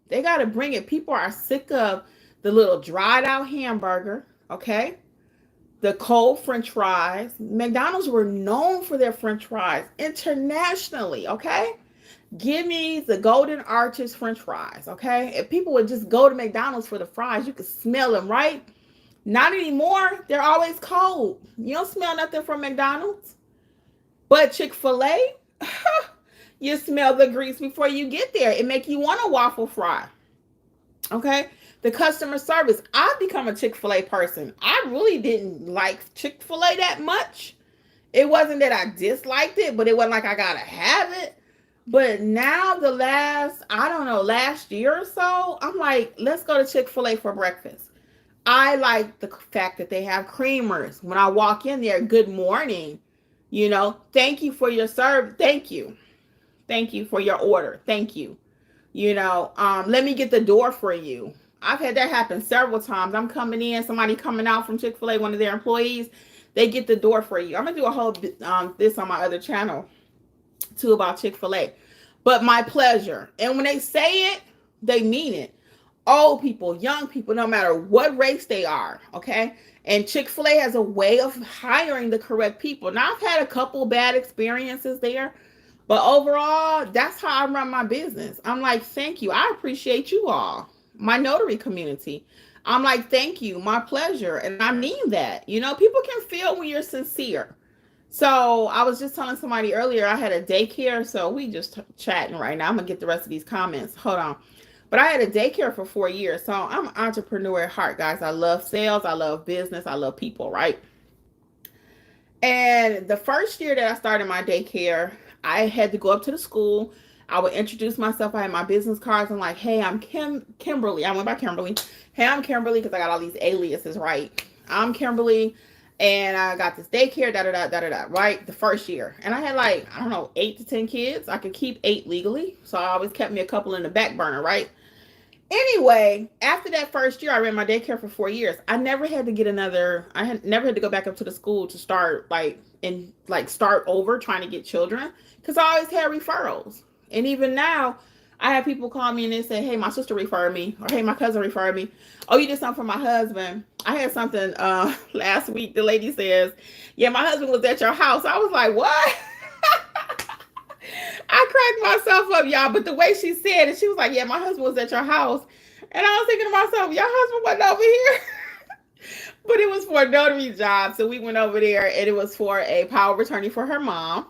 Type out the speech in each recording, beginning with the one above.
They got to bring it. People are sick of the little dried out hamburger, okay? The cold french fries. McDonald's were known for their french fries internationally, okay? Give me the Golden Arches french fries, okay? If people would just go to McDonald's for the fries, you could smell them, right? Not anymore. They're always cold. You don't smell nothing from McDonald's. But Chick-fil-A, you smell the grease before you get there. It make you want a waffle fry. Okay? The customer service. I've become a Chick-fil-A person. I really didn't like Chick-fil-A that much. It wasn't that I disliked it, but it wasn't like I gotta have it. But now last year or so, I'm like, let's go to Chick-fil-A for breakfast. I like the fact that they have creamers. When I walk in there, good morning. Thank you for your serve. Thank you. Thank you for your order. Thank you. Let me get the door for you. I've had that happen several times. I'm coming in, somebody coming out from Chick-fil-A, one of their employees, they get the door for you. I'm going to do a whole this on my other channel too about Chick-fil-A. But my pleasure. And when they say it, they mean it. Old people, young people, no matter what race they are, okay? And Chick-fil-A has a way of hiring the correct people. Now, I've had a couple bad experiences there, but overall, that's how I run my business. I'm like, thank you. I appreciate you all, my notary community. I'm like, thank you, my pleasure. And I mean that. People can feel when you're sincere. So I was just telling somebody earlier, I had a daycare. So we just chatting right now. I'm going to get the rest of these comments. Hold on. But I had a daycare for 4 years. So I'm an entrepreneur at heart, guys. I love sales. I love business. I love people, right? And the first year that I started my daycare, I had to go up to the school. I would introduce myself. I had my business cards. I'm like, hey, I'm Kimberly. I went by Kimberly. Hey, I'm Kimberly because I got all these aliases, right? I'm Kimberly. And I got this daycare, right? The first year. And I had 8 to 10 kids. I could keep 8 legally. So I always kept me a couple in the back burner, right? Anyway, after that first year, I ran my daycare for 4 years. I never had to never had to go back up to the school to start start over trying to get children because I always had referrals. And even now, I have people call me and they say, hey, my sister referred me, or hey, my cousin referred me. Oh, you did something for my husband. I had something last week. The lady says, yeah, my husband was at your house. I was like, what? I cracked myself up, y'all. But the way she said it, she was like, yeah, my husband was at your house. And I was thinking to myself, your husband wasn't over here. But it was for a notary job. So we went over there and it was for a power of attorney for her mom.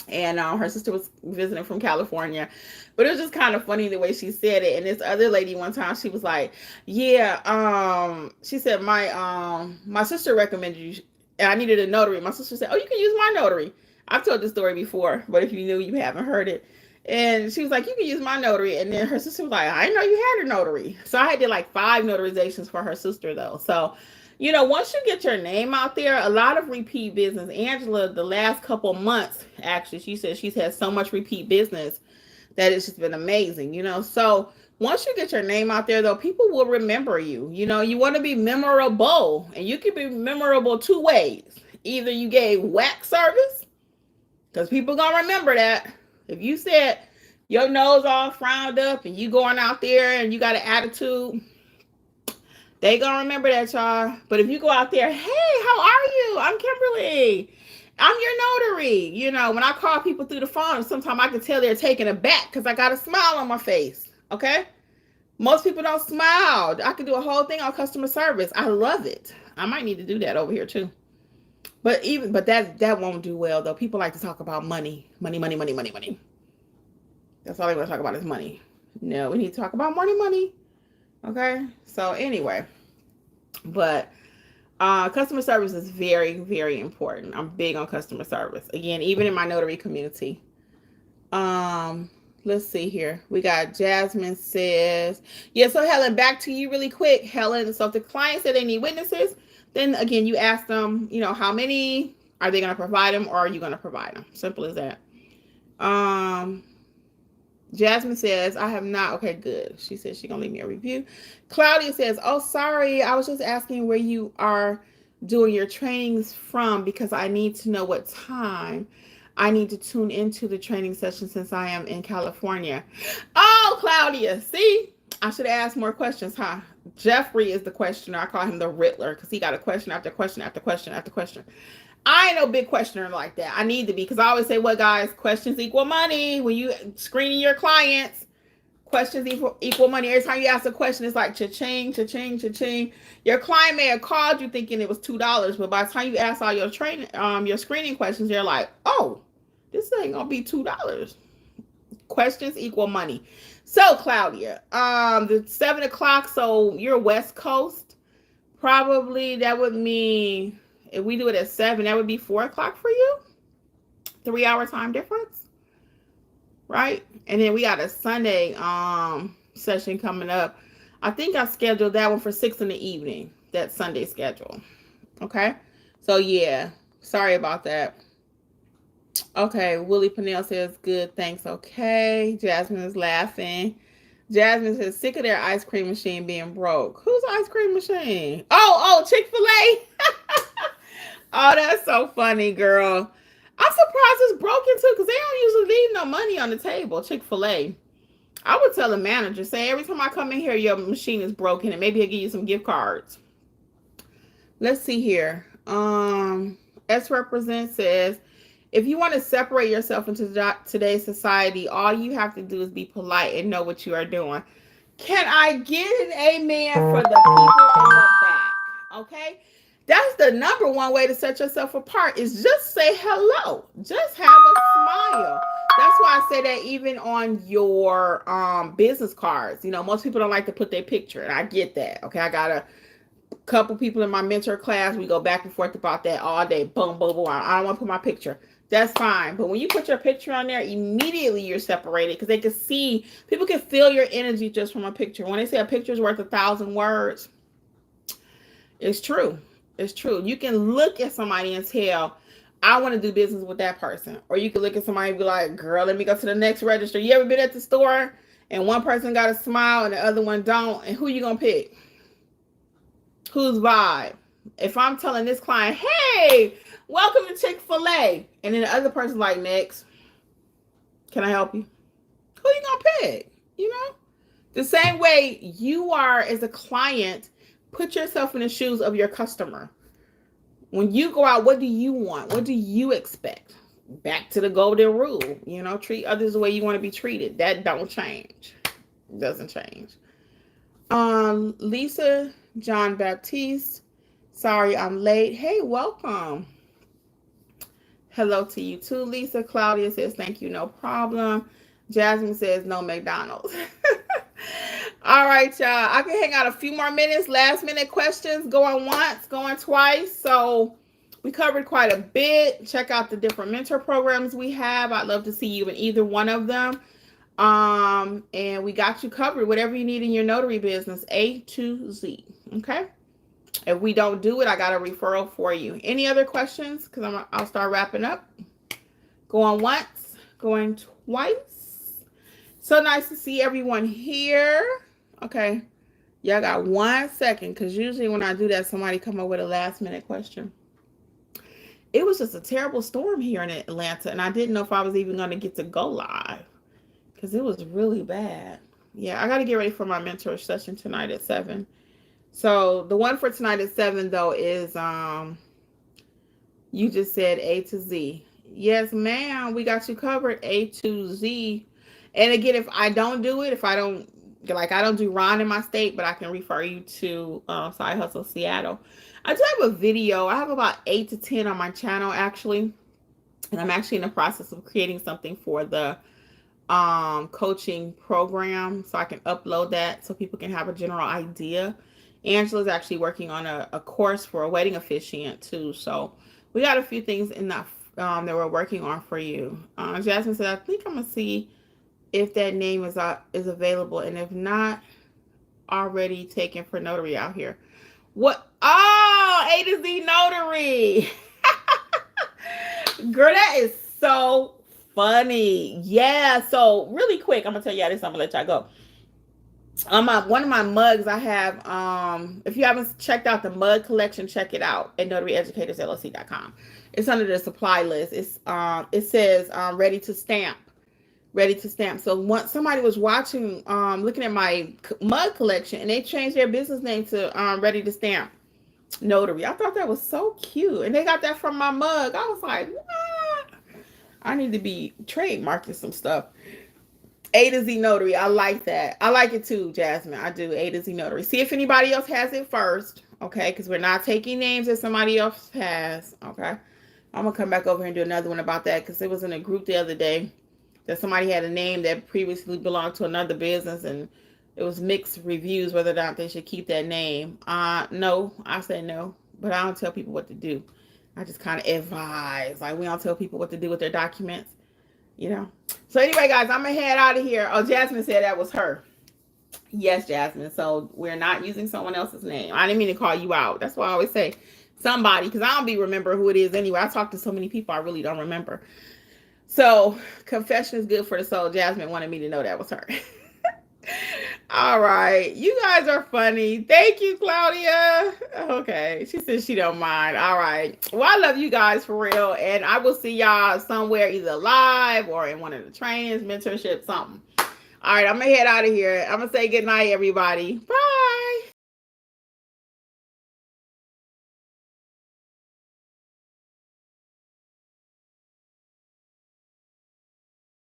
And her sister was visiting from California. But it was just kind of funny the way she said it. And this other lady one time, she was like, yeah, she said, my sister recommended you. And I needed a notary. My sister said, oh, you can use my notary. I've told this story before, but if you knew, you haven't heard it. And she was like, you can use my notary. And then her sister was like, I didn't know you had a notary. So I did 5 notarizations for her sister, though. So, once you get your name out there, a lot of repeat business. Angela, the last couple months, actually, she said she's had so much repeat business that it's just been amazing, So once you get your name out there, though, people will remember you. You want to be memorable, and you can be memorable 2 ways. Either you gave whack service, because people going to remember that. If you said your nose all frowned up and you going out there and you got an attitude, they going to remember that, y'all. But if you go out there, hey, how are you? I'm Kimberly. I'm your notary. When I call people through the phone, sometimes I can tell they're taken aback because I got a smile on my face. Okay? Most people don't smile. I could do a whole thing on customer service. I love it. I might need to do that over here too. But that won't do well, though. People like to talk about money. Money. That's all they want to talk about is money. No, we need to talk about money. Okay? So anyway. But customer service is very, very important. I'm big on customer service. Again, even in my notary community. Let's see here. We got Jasmine says, yeah, so Helen, back to you really quick. Helen, so if the client said they need witnesses, then again, you ask them, how many are they going to provide them, or are you going to provide them? Simple as that. Jasmine says, I have not. Okay, good. She says she's going to leave me a review. Claudia says, oh, sorry. I was just asking where you are doing your trainings from, because I need to know what time I need to tune into the training session since I am in California. Oh, Claudia, see? I should have asked more questions, huh? Jeffrey is the questioner. I call him the Riddler because he got a question after question after question after question. I ain't no big questioner like that. I need to be, because I always say, what, guys? Questions equal money. When you screening your clients, questions equal money. Every time you ask a question, it's like cha-ching, cha-ching, cha-ching. Your client may have called you thinking it was $2, but by the time you ask all your your screening questions, they're like, oh, this ain't gonna be $2. Questions equal money. So, Claudia, the 7 o'clock. So you're West Coast. Probably that would mean if we do it at 7, that would be 4 o'clock for you. 3 hour time difference, right? And then we got a Sunday session coming up. I think I scheduled that one for 6 in the evening. That Sunday schedule. Okay. So yeah, sorry about that. Okay, Willie Pennell says good, thanks. Okay, Jasmine is laughing. Jasmine says sick of their ice cream machine being broke. Whose ice cream machine? Oh, Chick-fil-A. Oh, that's so funny, girl. I'm surprised it's broken too, because they don't usually leave no money on the table. Chick-fil-A. I would tell the manager, say every time I come in here, your machine is broken, and maybe I'll give you some gift cards. Let's see here. S Represent says, if you want to separate yourself into today's society, all you have to do is be polite and know what you are doing. Can I get an amen for the people in the back? Okay? That's the number one way to set yourself apart, is just say hello. Just have a smile. That's why I say that even on your business cards. You know, most people don't like to put their picture, and I get that. Okay, I got a couple people in my mentor class. We go back and forth about that all day. Boom, boom, boom. I don't want to put my picture. That's fine. But when you put your picture on there, immediately you're separated, because they can see, people can feel your energy just from a picture. When they say a picture is worth 1,000 words, it's true. It's true. You can look at somebody and tell, I want to do business with that person. Or you can look at somebody and be like, girl, let me go to the next register. You ever been at the store and one person got a smile and the other one don't? And who you going to pick? Whose vibe? If I'm telling this client, hey, welcome to Chick-fil-A, and then the other person's like, next, can I help you? Who you gonna pick? You know? The same way you are as a client, put yourself in the shoes of your customer. When you go out, what do you want? What do you expect? Back to the golden rule, you know, treat others the way you want to be treated. That don't change. It doesn't change. Lisa John Baptiste, sorry I'm late. Hey, welcome. Hello to you too, Lisa. Claudia says thank you, no problem. Jasmine says no McDonald's. All right, y'all. I can hang out a few more minutes. Last minute questions, going once, going twice. So we covered quite a bit. Check out the different mentor programs we have. I'd love to see you in either one of them. And we got you covered, whatever you need in your notary business, A to Z. Okay. If we don't do it, I got a referral for you. Any other questions? Because I'll start wrapping up. Going once, going twice. So nice to see everyone here. Okay. Y'all got 1 second, because usually when I do that, somebody come up with a last minute question. It was just a terrible storm here in Atlanta, and I didn't know if I was even going to get to go live, because it was really bad. Yeah, I got to get ready for my mentor session tonight at 7. So the one for tonight at 7, though, is you just said A to Z. Yes, ma'am. We got you covered, A to Z. And again, if I don't do it, I don't do Ron in my state, but I can refer you to Side Hustle Seattle. I do have a video. I have about 8 to 10 on my channel, actually. And I'm actually in the process of creating something for the coaching program, so I can upload that so people can have a general idea. Angela's actually working on a course for a wedding officiant too. So we got a few things in that we're working on for you. Jasmine said, I think I'm gonna see if that name is available, and if not, already taken for notary out here. What? Oh, A to Z Notary. Girl, that is so funny. Yeah. So really quick, I'm gonna tell y'all this. I'm gonna let y'all go. On one of my mugs, I have, if you haven't checked out the mug collection, check it out at notaryeducatorsllc.com. It's under the supply list. It says ready to stamp. Ready to stamp. So once somebody was watching, looking at my mug collection, and they changed their business name to Ready to Stamp Notary. I thought that was so cute, and they got that from my mug. I was like, what? I need to be trademarking some stuff. A to Z Notary. I like that. I like it too, Jasmine. I do. A to Z Notary. See if anybody else has it first, okay? Because we're not taking names that somebody else has, okay? I'm gonna come back over here and do another one about that because it was in a group the other day that somebody had a name that previously belonged to another business, and it was mixed reviews whether or not they should keep that name. No, I said no, but I don't tell people what to do. I just kind of advise. Like, we don't tell people what to do with their documents, you know. So anyway, guys, I'm gonna head out of here. Oh, Jasmine said that was her. Yes, Jasmine. So we're not using someone else's name. I didn't mean to call you out. That's why I always say somebody, because I don't be remember who it is anyway. I talk to so many people I really don't remember. So confession is good for the soul. Jasmine wanted me to know that was her. All right. You guys are funny. Thank you, Claudia. Okay. She says she don't mind. All right. Well, I love you guys for real. And I will see y'all somewhere, either live or in one of the trainings, mentorship, something. All right. I'm going to head out of here. I'm going to say good night, everybody.